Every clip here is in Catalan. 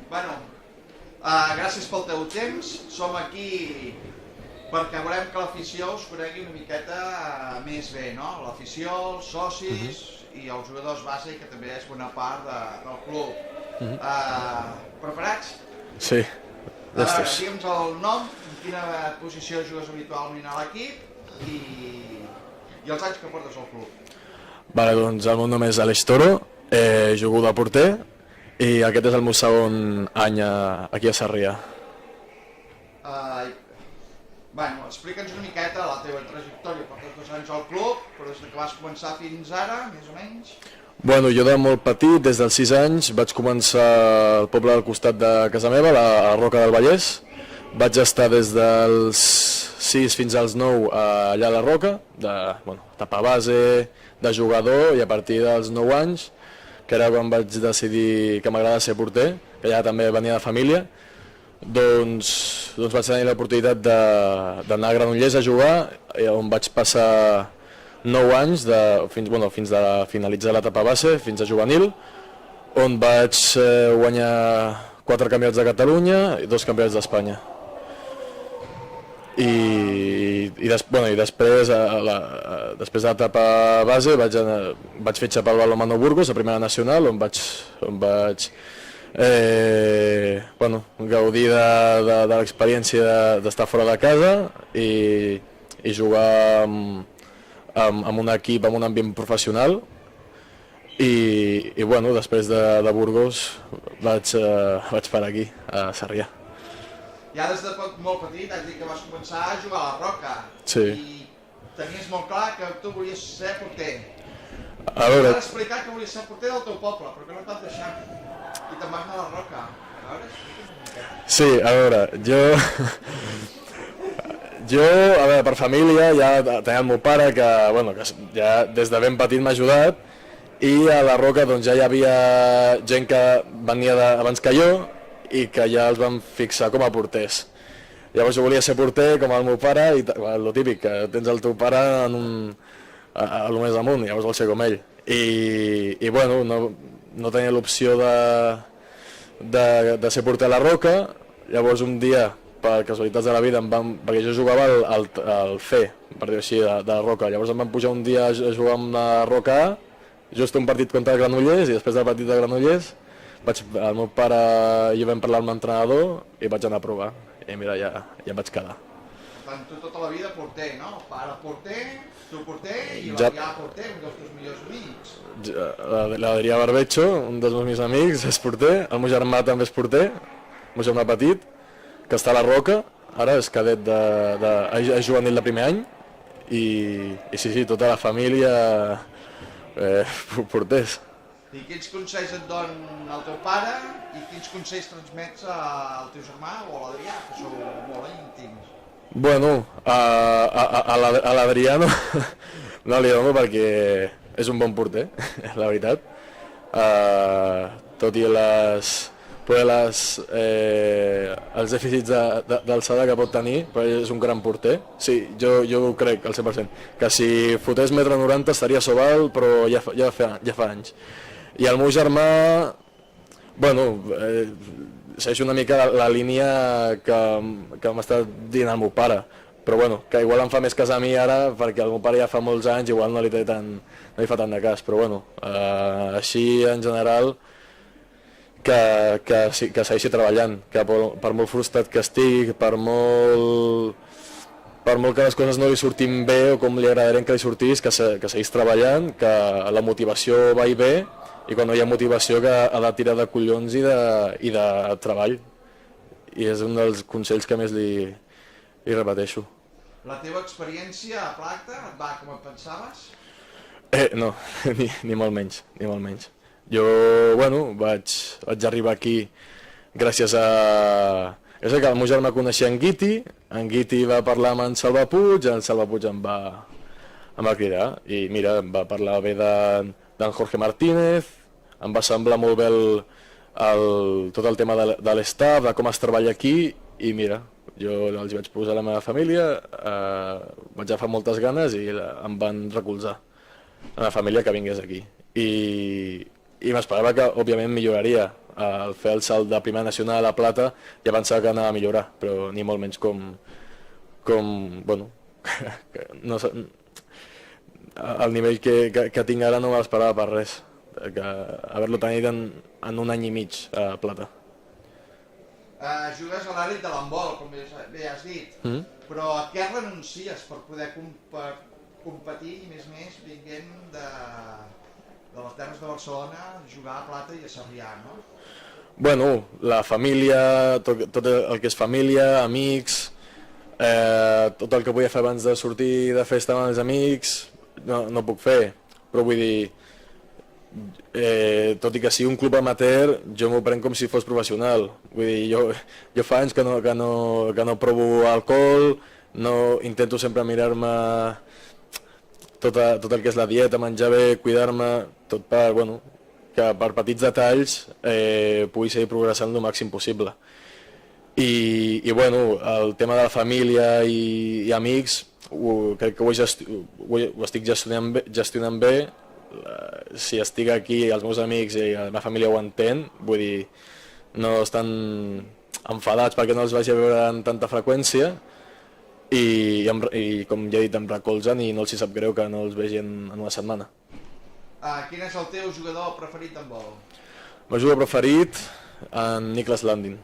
Bueno, gràcies pel teu temps. Som aquí perquè volem que l'afició us conegui una miqueta més bé, no? L'afició, els socis i els jugadors base, que també és bona part del club. Preparats? Sí, llestos. Digue'ms el nom, en quina posició jugues habitualment a l'equip i els anys que portes al club. Vale, doncs el meu nom és Aleix Toro, jugo de porter i aquest és el meu segon any aquí a Sarrià. Bueno, explica'ns una miqueta la teva trajectòria. Portes 2 anys al club, però des que vas començar fins ara, més o menys. Bueno, jo de molt petit, des dels 6 anys, vaig començar al poble del costat de casa meva, a la Roca del Vallès. Vaig estar des dels 6 fins als 9 allà a la Roca, etapa base, de jugador, i a partir dels 9 anys, que era quan vaig decidir que m'agrada ser porter, que ja també venia de família, doncs vaig tenir l'oportunitat d'anar a Granollers a jugar, on vaig passar 9 anys, fins a finalitzar l'etapa base, fins a juvenil, on vaig guanyar 4 campionats de Catalunya i 2 campionats d'Espanya. I després de l'etapa base vaig fitxar pel Balonmano Burgos a Primera Nacional, on vaig gaudir de l'experiència d'estar fora de casa i jugar amb un equip, amb un ambient professional, i després de Burgos vaig parar aquí, a Sarrià. Ja des de molt petit has dit que vas començar a jugar a la Roca. Sí. I tenies molt clar que tu volies ser porter. A veure... T'has explicat que volies ser porter del teu poble, però que no et van deixar. I te'n vas anar a la Roca. A veure, explica'ns una miqueta. Sí, a veure, jo, per família, ja tenia el meu pare que ja des de ben petit m'ha ajudat, i a la Roca doncs, ja hi havia gent que venia abans que jo i que ja els van fixar com a porters. Llavors jo volia ser porter com el meu pare, i el típic, que tens el teu pare a lo més amunt, llavors vol ser com ell. I no tenia l'opció de ser porter a la Roca. Llavors un dia, per casualitats de la vida, perquè jo jugava al FE, per dir-ho així, de la Roca. Llavors em van pujar un dia a jugar amb la Roca A, just un partit contra Granollers, i després del partit de Granollers el meu pare i jo vam parlar amb l'entrenador i vaig anar a provar, i mira, ja vaig quedar. Per tant, tu tota la vida porter, no? El pare porter, tu porter i l'Adrià porter, un dels teus millors amics. L'Adrià Barbecho, un dels meus amics, és porter, el meu germà també és porter, el meu germà petit, que està a la Roca, ara és cadet és juvenil de primer any, i sí, tota la família porters. I quins consells et don el teu pare i quins consells transmets al teu germà o a l'Adrià, que sou molt íntims? Bueno, a l'Adrià no li dono perquè és un bon porter, la veritat. Tot i els dèficits d'alçada que pot tenir, però és un gran porter. Sí, jo ho crec al 100%, que si fotés 1,90 m estaria sobal, però ja fa anys. I el meu germà, segueix una mica la línia que m'està dient el meu pare, però que igual em fa més cas a mi ara, perquè el meu pare ja fa molts anys, igual no li fa tant de cas, però així en general que segueixi treballant, que per molt frustrat que estigui, per molt que les coses no li surtin bé o com li agradarien que li sortís, que seguís treballant, que la motivació va i ve, i quan no hi ha motivació que ha de tirar de collons i de treball. I és un dels consells que més li repeteixo. La teva experiència a Plata et va com et pensaves? No, ni molt menys, ni molt menys. Jo, vaig arribar aquí gràcies a... Jo sé que el meu germà coneixia en Guiti va parlar amb en Salva Puig, el Salva Puig em va cridar, i mira, em va parlar bé d'en Jorge Martínez, em va semblar molt bé tot el tema de l'estaf, de com es treballa aquí, i mira, jo els vaig posar a la meva família, vaig agafar moltes ganes i em van recolzar a la família que vingués aquí. I m'esperava que, òbviament, milloraria al fer el salt de primera nacional a plata ja pensava que anava a millorar, però ni molt menys bueno, no sé, el nivell que tinc ara no m'esperava per res, que haver-lo tenit en un any i mig a plata. Jugues a l'àmbit de l'handbol, com bé has dit, però a què renuncies per poder competir i més vinguent de les terres de Barcelona, jugar a Plata i a Sarrià, no? Bueno, la família, tot el que és família, amics, tot el que podia fer abans de sortir de festa amb els amics, no puc fer, però vull dir, tot i que sigui un club amateur, jo m'ho prenc com si fos professional. Vull dir, jo fa anys que no provo alcohol, intento sempre mirar-me tot el que és la dieta, menjar bé, cuidar-me, tot que per petits detalls pugui seguir progressant el màxim possible. I bueno, el tema de la família i amics, crec que ho estic gestionant bé. Si estic aquí, els meus amics i la meva família ho entén, vull dir, no estan enfadats perquè no els vagi a veure amb tanta freqüència i com ja he dit, em recolzen i no els hi sap greu que no els vegi en una setmana. Quin és el teu jugador preferit d'handbol? El meu jugador preferit, en Niklas Landin.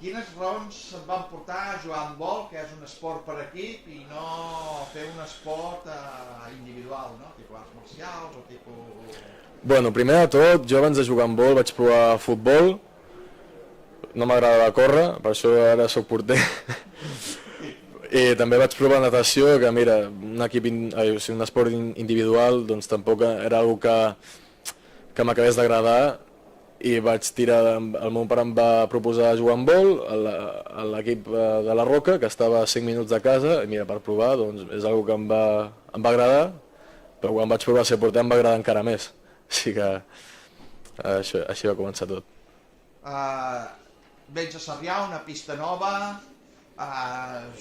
Quines raons et van portar a jugar a handbol, que és un esport per equip, i no fer un esport individual, no? Tipus arts marcials o tipus... Bueno, primer de tot, jo abans de jugar a handbol vaig provar futbol, no m'agradava córrer, per això ara soc porter. I també vaig provar natació, que mira, un esport individual, doncs tampoc era una que m'acabés d'agradar, i vaig tirar, el meu pare em va proposar jugar a handbol a l'equip de la Roca, que estava a 5 minuts de casa, i mira, per provar, doncs és una que em va agradar, però quan vaig provar a ser porter em va agradar encara més, així que així va començar tot. Vens a Sarrià, una pista nova,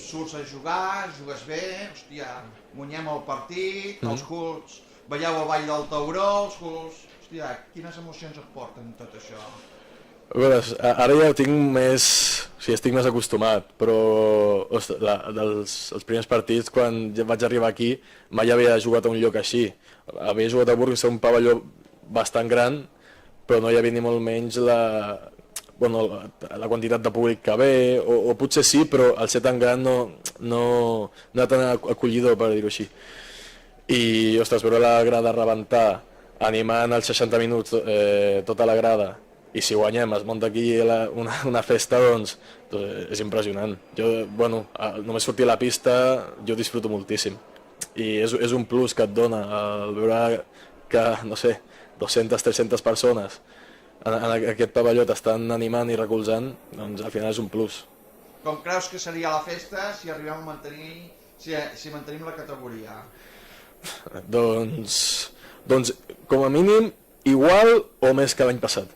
surts a jugar, jugues bé, hòstia, guanyem el partit, els Hulks, veieu el Ball del Tauró, els Hulks... Hòstia, quines emocions et porten tot això? A veure, ara ja ho tinc més... O sigui, estic més acostumat, però els primers partits, quan vaig arribar aquí, mai havia jugat a un lloc així. Havia jugat a Burgos, un pavelló bastant gran, però no hi havia ni molt menys la quantitat de públic que ve, o potser sí, però al ser tan gran no era tan acollidor, per dir-ho així. I, ostres, veure la grada rebentar, animant als 60 minuts tota la grada, i si guanyem es munta aquí una festa, doncs és impressionant. Jo, només sortir a la pista jo disfruto moltíssim, i és un plus que et dona el veure que, no sé, 200-300 persones en aquest pavelló t'estan animant i recolzant, doncs al final és un plus. Com creus que seria la festa si arribem a mantenim la categoria? Doncs, com a mínim, igual o més que l'any passat,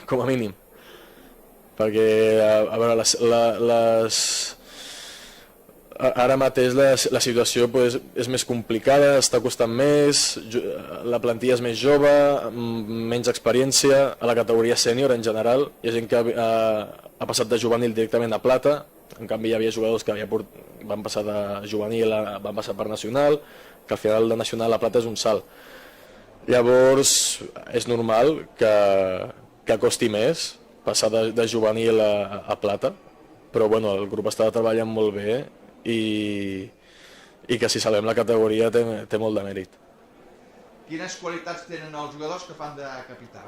com a mínim. Perquè, a veure, ara mateix la situació és més complicada, està costant més, la plantilla és més jove, menys experiència, a la categoria sènior en general. Hi ha gent que ha passat de juvenil directament a plata, en canvi hi havia jugadors que van passar de juvenil, van passar per nacional, que al final de nacional a plata és un salt. Llavors és normal que costi més passar de juvenil a plata, però el grup està treballant molt bé i que si salvem la categoria té molt de mèrit. Quines qualitats tenen els jugadors que fan de capità?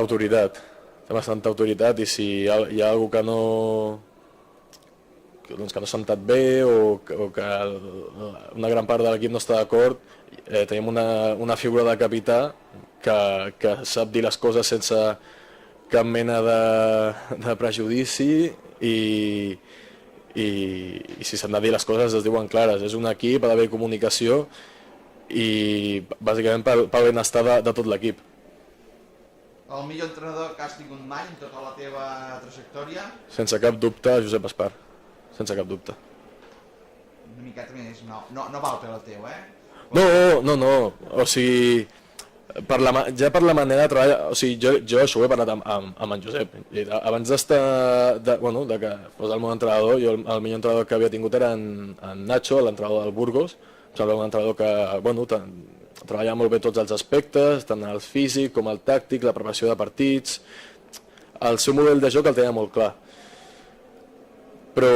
Autoritat, té bastanta autoritat, i si hi ha algú que no s'ha sentat bé o que una gran part de l'equip no està d'acord, tenim una figura de capità que sap dir les coses sense cap mena de prejudici, i si s'han de dir les coses es diuen clares. És un equip, ha d'haver comunicació, i bàsicament pel benestar de tot l'equip. El millor entrenador que has tingut mai en tota la teva trajectòria? Sense cap dubte, Josep Espar, sense cap dubte. una miqueta més, no val per la teu, No, o sigui, ja per la manera de treballar, o sigui, jo això ho he parlat amb en Josep, abans de que fos el meu entrenador, jo el millor entrenador que havia tingut era en Nacho, l'entrenador del Burgos, em sembla un entrenador que treballava molt bé tots els aspectes, tant el físic com el tàctic, la preparació de partits, el seu model de joc el tenia molt clar. Però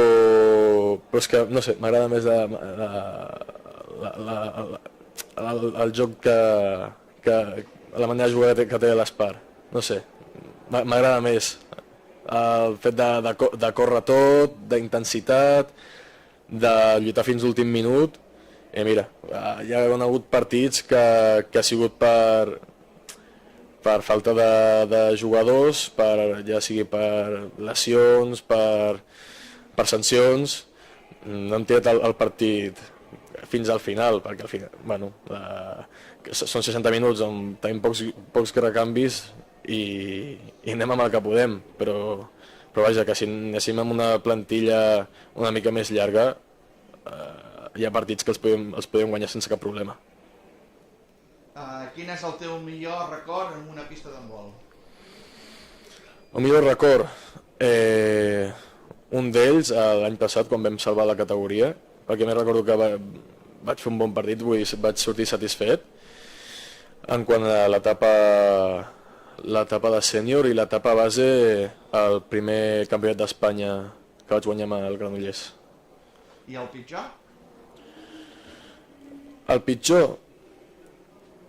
és que, no sé, m'agrada més el joc que la manera de jugar que té l'Espar. No sé, m'agrada més el fet de córrer tot, d'intensitat, de lluitar fins l'últim minut. I mira, hi ha hagut partits que ha sigut per falta de jugadors, ja sigui per lesions, per sancions, no hem tirat el partit fins al final, perquè al final, són 60 minuts on tenim pocs recanvis i anem amb el que podem, però vaja, que si anéssim amb una plantilla una mica més llarga, hi ha partits que els podem guanyar sense cap problema. Quin és el teu millor record en una pista d'handbol? El millor record? Un d'ells, l'any passat, quan vam salvar la categoria, perquè més recordo que vaig fer un bon partit, vaig sortir satisfet en quant a l'etapa de sènior i l'etapa base, el primer campionat d'Espanya que vaig guanyar amb el Granollers. I el pitjor? El pitjor?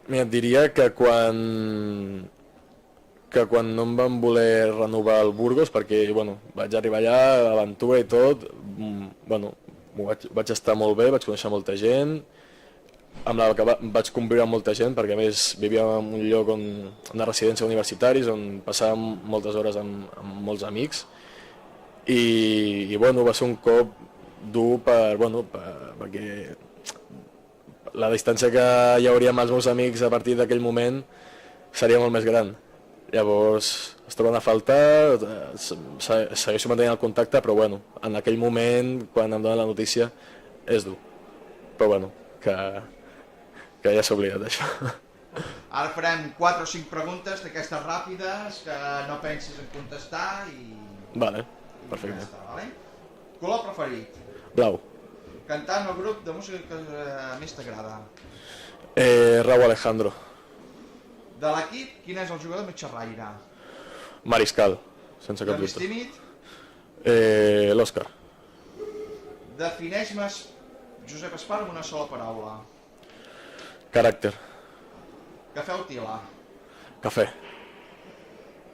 Mira, et diria que quan no em van voler renovar el Burgos, perquè vaig arribar allà, a l'aventura i tot, vaig estar molt bé, vaig conèixer molta gent, amb la que vaig conviure amb molta gent, perquè a més vivíem en un lloc una residència universitaris, on passàvem moltes hores amb molts amics, i va ser un cop dur perquè la distància que hi hauria amb els meus amics a partir d'aquell moment seria molt més gran. Llavors es troben a faltar, segueixo mantenint el contacte, però en aquell moment, quan em donen la notícia, és dur. Però que ja s'ha oblidat d'això. Ara farem 4 o 5 preguntes d'aquestes ràpides que no pensis en contestar i... Vale, perfecte. Color preferit? Blau. Cantant o grup de música que més t'agrada? Raúl Alejandro. De l'equip, quin és el jugador més xerraire? Mariscal, sense cap De més dubte. tímid? L'Òscar. Defineix-me Josep Espar amb una sola paraula. Caràcter. Cafè o tila? Cafè.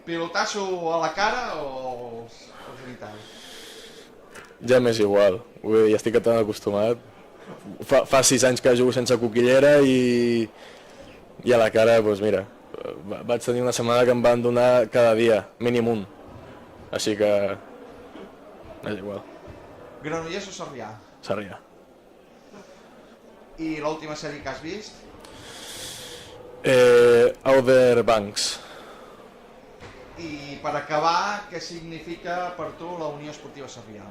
Pilotasso a la cara o genitals? Ja m'és igual, ja estic tan acostumat. Fa 6 anys que jugo sense coquillera i a la cara, mira, vaig tenir una setmana que em van donar cada dia, mínim un. Així que és igual. Granollers o Sarrià? Sarrià. I l'última sèrie que has vist? Outer Banks. I per acabar, què significa per tu la Unió Esportiva Sarrià?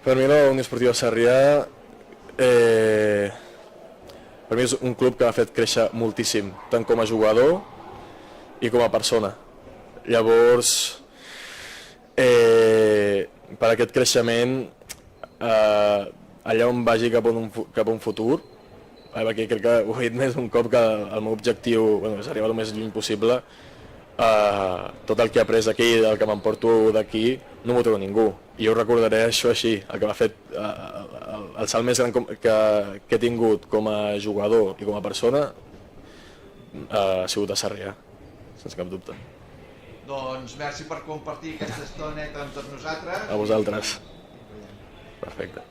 Per mi la Unió Esportiva Sarrià per mi és un club que m'ha fet créixer moltíssim, tant com a jugador i com a persona. Llavors, per aquest creixement, allà on vagi cap a un futur, perquè crec que ho he dit més un cop, que el meu objectiu és arribar el més lluny possible, tot el que he après aquí, el que m'emporto d'aquí, no m'ho treu ningú. I jo recordaré això així, el que m'ha fet el salt més gran que he tingut com a jugador i com a persona ha sigut a Sarrià, sense cap dubte. Doncs merci per compartir aquesta estoneta amb tots nosaltres. A vosaltres. Perfecte.